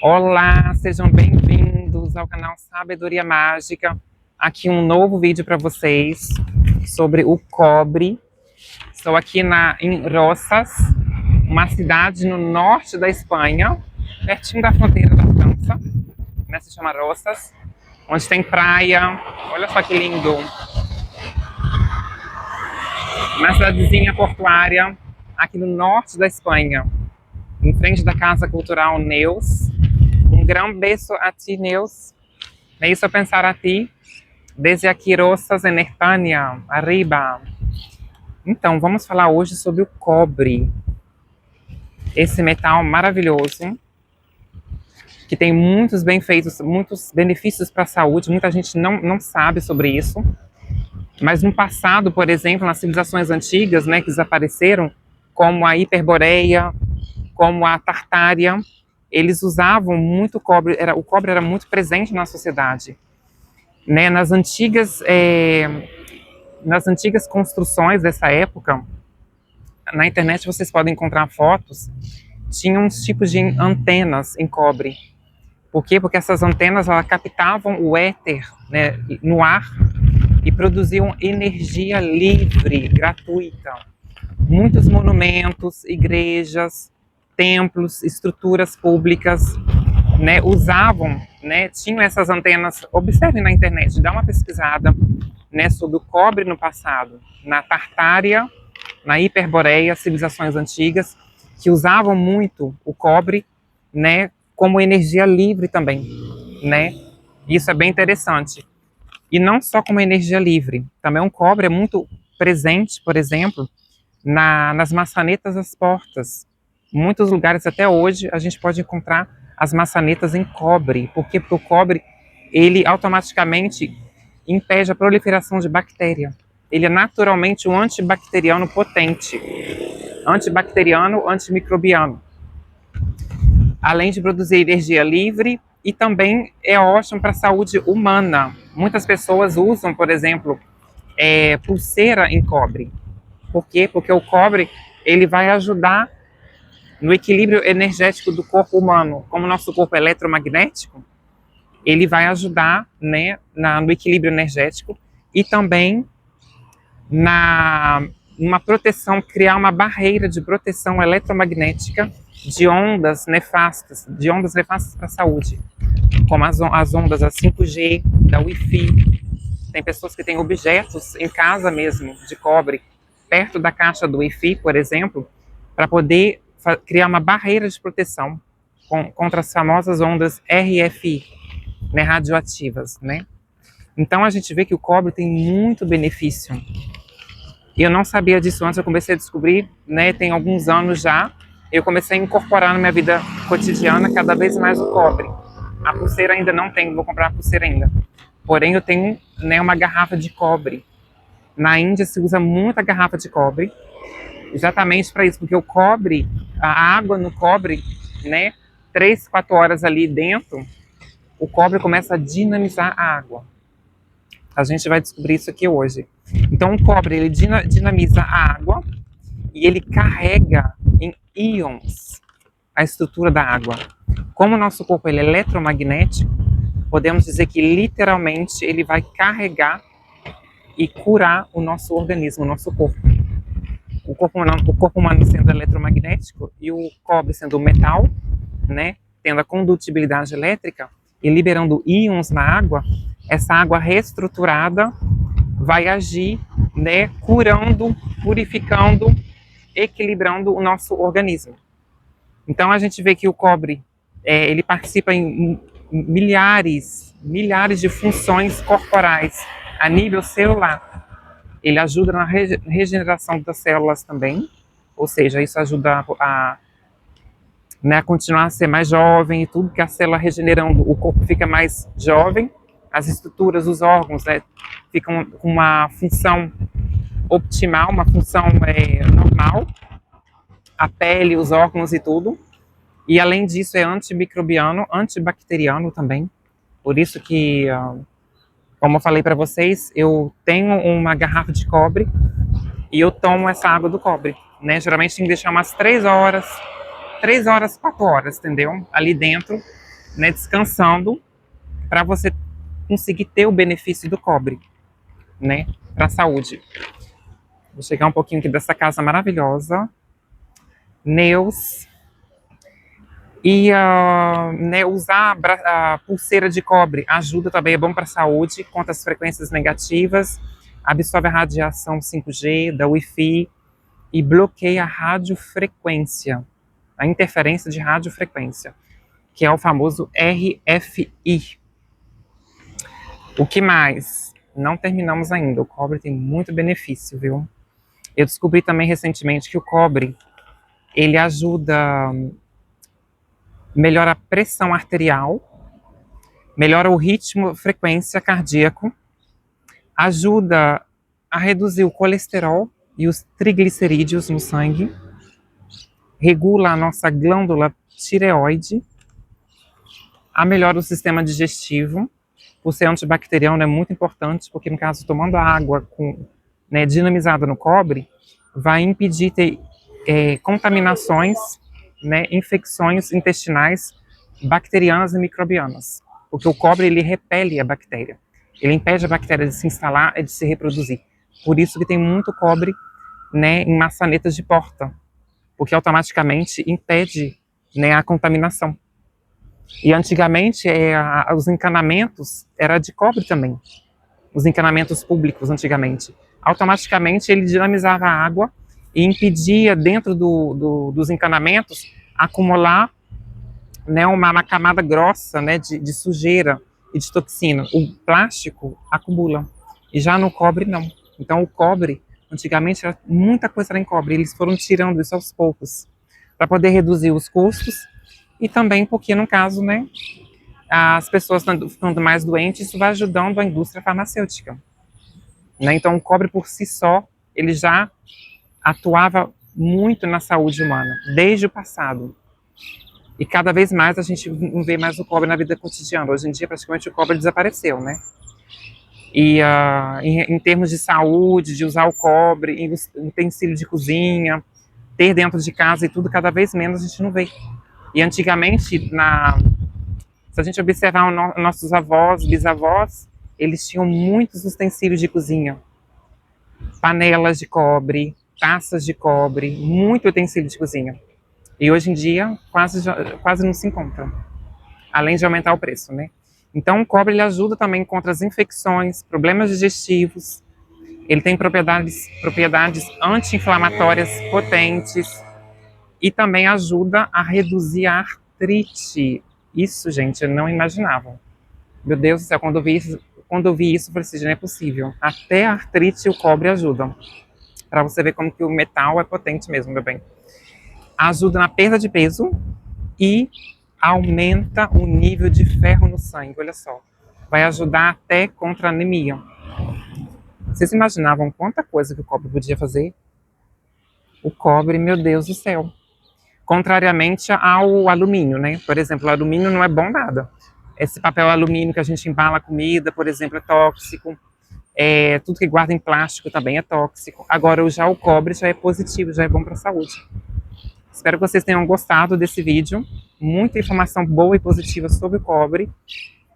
Olá, sejam bem-vindos ao canal Sabedoria Mágica. Aqui um novo vídeo para vocês sobre o cobre. Estou aqui em Rosas, uma cidade no norte da Espanha, pertinho da fronteira da França, né? Se chama Rosas, onde tem praia. Olha só que lindo! Uma cidadezinha portuária aqui no norte da Espanha, em frente da Casa Cultural Neus. Um grande beijo a ti, Neus. Me hizo pensar a ti, desde aqui, Rosas, em Espanha, arriba. Então, vamos falar hoje sobre o cobre. Esse metal maravilhoso, que tem muitos benefícios para a saúde. Muita gente não sabe sobre isso. Mas no passado, por exemplo, nas civilizações antigas, né, que desapareceram, como a Hiperboreia, como a Tartária, eles usavam muito cobre. O cobre era muito presente na sociedade, né? Nas antigas construções dessa época, na internet vocês podem encontrar fotos, tinham uns tipos de antenas em cobre. Por quê? Porque essas antenas captavam o éter, né, no ar e produziam energia livre, gratuita. Muitos monumentos, igrejas, templos, estruturas públicas, né, usavam, né, tinham essas antenas. Observem na internet, dá uma pesquisada, né, sobre o cobre no passado, na Tartária, na Hiperboreia, civilizações antigas, que usavam muito o cobre, né, como energia livre também, né? Isso é bem interessante. E não só como energia livre, também o cobre é muito presente, por exemplo, nas maçanetas das portas. Em muitos lugares até hoje a gente pode encontrar as maçanetas em cobre. Por quê? Porque o cobre, ele automaticamente impede a proliferação de bactéria. Ele é naturalmente um antibacteriano potente. Antibacteriano, antimicrobiano. Além de produzir energia livre, e também é ótimo para a saúde humana. Muitas pessoas usam, por exemplo, pulseira em cobre. Por quê? Porque o cobre, ele vai ajudar no equilíbrio energético do corpo humano. Como o nosso corpo é eletromagnético, ele vai ajudar, né, no equilíbrio energético e também numa proteção, criar uma barreira de proteção eletromagnética de ondas nefastas para a saúde, como as ondas da 5G, da Wi-Fi. Tem pessoas que têm objetos em casa mesmo, de cobre, perto da caixa do Wi-Fi, por exemplo, para poder criar uma barreira de proteção contra as famosas ondas RFI, né, radioativas, né? Então a gente vê que o cobre tem muito benefício. E eu não sabia disso antes, eu comecei a descobrir, né, tem alguns anos já, eu comecei a incorporar na minha vida cotidiana cada vez mais o cobre. A pulseira ainda não tenho, vou comprar a pulseira ainda. Porém, eu tenho, né, uma garrafa de cobre. Na Índia se usa muita garrafa de cobre, exatamente para isso, porque o cobre, a água no cobre, né, 3, 4 horas ali dentro, o cobre começa a dinamizar a água. A gente vai descobrir isso aqui hoje. Então o cobre, ele dinamiza a água e ele carrega em íons a estrutura da água. Como o nosso corpo ele é eletromagnético, podemos dizer que literalmente ele vai carregar e curar o nosso organismo, o nosso corpo. O corpo humano sendo eletromagnético e o cobre sendo metal, né, tendo a condutibilidade elétrica e liberando íons na água, essa água reestruturada vai agir, né, curando, purificando, equilibrando o nosso organismo. Então a gente vê que o cobre, ele participa em milhares de funções corporais a nível celular. Ele ajuda na regeneração das células também, ou seja, isso ajuda né, a continuar a ser mais jovem e tudo, que a célula regenerando, o corpo fica mais jovem, as estruturas, os órgãos, né, ficam com uma função optimal, uma função normal, a pele, os órgãos e tudo. E além disso é antimicrobiano, antibacteriano também. Por isso que, como eu falei para vocês, eu tenho uma garrafa de cobre e eu tomo essa água do cobre, né? Geralmente tem que deixar umas 3 horas, 4 horas, entendeu? Ali dentro, né, descansando para você conseguir ter o benefício do cobre, né, para a saúde. Vou chegar um pouquinho aqui dessa casa maravilhosa, Neus. E né, usar a pulseira de cobre ajuda também, é bom para a saúde, contra as frequências negativas, absorve a radiação 5G, da Wi-Fi e bloqueia a radiofrequência, a interferência de radiofrequência, que é o famoso RFI. O que mais? Não terminamos ainda, o cobre tem muito benefício, viu? Eu descobri também recentemente que o cobre, ele ajuda, melhora a pressão arterial, melhora o ritmo, frequência cardíaco, ajuda a reduzir o colesterol e os triglicerídeos no sangue, regula a nossa glândula tireoide, melhora o sistema digestivo, por ser antibacteriano é muito importante, porque no caso, tomando a água né, dinamizada no cobre, vai impedir ter contaminações, né, infecções intestinais bacterianas e microbianas, porque o cobre ele repele a bactéria, ele impede a bactéria de se instalar e de se reproduzir. Por isso que tem muito cobre, né, em maçanetas de porta, porque automaticamente impede, né, a contaminação. E antigamente os encanamentos era de cobre também, os encanamentos públicos antigamente. Automaticamente ele dinamizava a água e impedia dentro dos encanamentos acumular, né, uma camada grossa, né, de sujeira e de toxina. O plástico acumula e já no cobre não. Então o cobre, antigamente era muita coisa era em cobre, eles foram tirando isso aos poucos para poder reduzir os custos e também porque no caso, né, as pessoas ficando mais doentes, isso vai ajudando a indústria farmacêutica, né? Então o cobre por si só, ele já atuava muito na saúde humana, desde o passado. E cada vez mais a gente não vê mais o cobre na vida cotidiana. Hoje em dia, praticamente, o cobre desapareceu, né? E em termos de saúde, de usar o cobre em utensílio de cozinha, ter dentro de casa e tudo, cada vez menos a gente não vê. E antigamente, se a gente observar nossos avós, bisavós, eles tinham muitos utensílios de cozinha. Panelas de cobre, taças de cobre, muito utensílio de cozinha. E hoje em dia quase não se encontra, além de aumentar o preço, né? Então o cobre ele ajuda também contra as infecções, problemas digestivos, ele tem propriedades anti-inflamatórias potentes e também ajuda a reduzir a artrite. Isso, gente, eu não imaginava. Meu Deus do céu, quando eu vi isso, eu falei assim, não é possível. Até a artrite o cobre ajuda. Para você ver como que o metal é potente mesmo, meu bem. Ajuda na perda de peso e aumenta o nível de ferro no sangue, olha só. Vai ajudar até contra a anemia. Vocês imaginavam quanta coisa que o cobre podia fazer? O cobre, meu Deus do céu. Contrariamente ao alumínio, né? Por exemplo, o alumínio não é bom nada. Esse papel alumínio que a gente embala a comida, por exemplo, é tóxico. Tudo que guarda em plástico também é tóxico. Agora, já o cobre já é positivo, já é bom para a saúde. Espero que vocês tenham gostado desse vídeo. Muita informação boa e positiva sobre o cobre.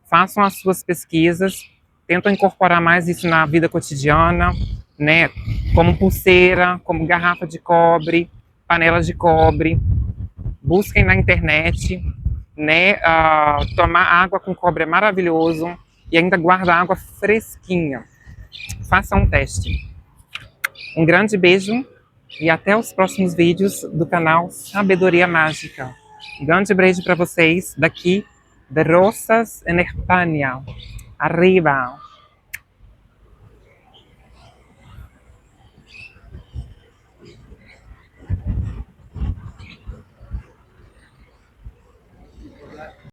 Façam as suas pesquisas. Tentam incorporar mais isso na vida cotidiana, né? Como pulseira, como garrafa de cobre, panelas de cobre. Busquem na internet, né? Tomar água com cobre é maravilhoso. E ainda guarda água fresquinha. Façam um teste. Um grande beijo. E até os próximos vídeos do canal Sabedoria Mágica. Um grande beijo para vocês daqui de Rosas, en Espanha. Arriba!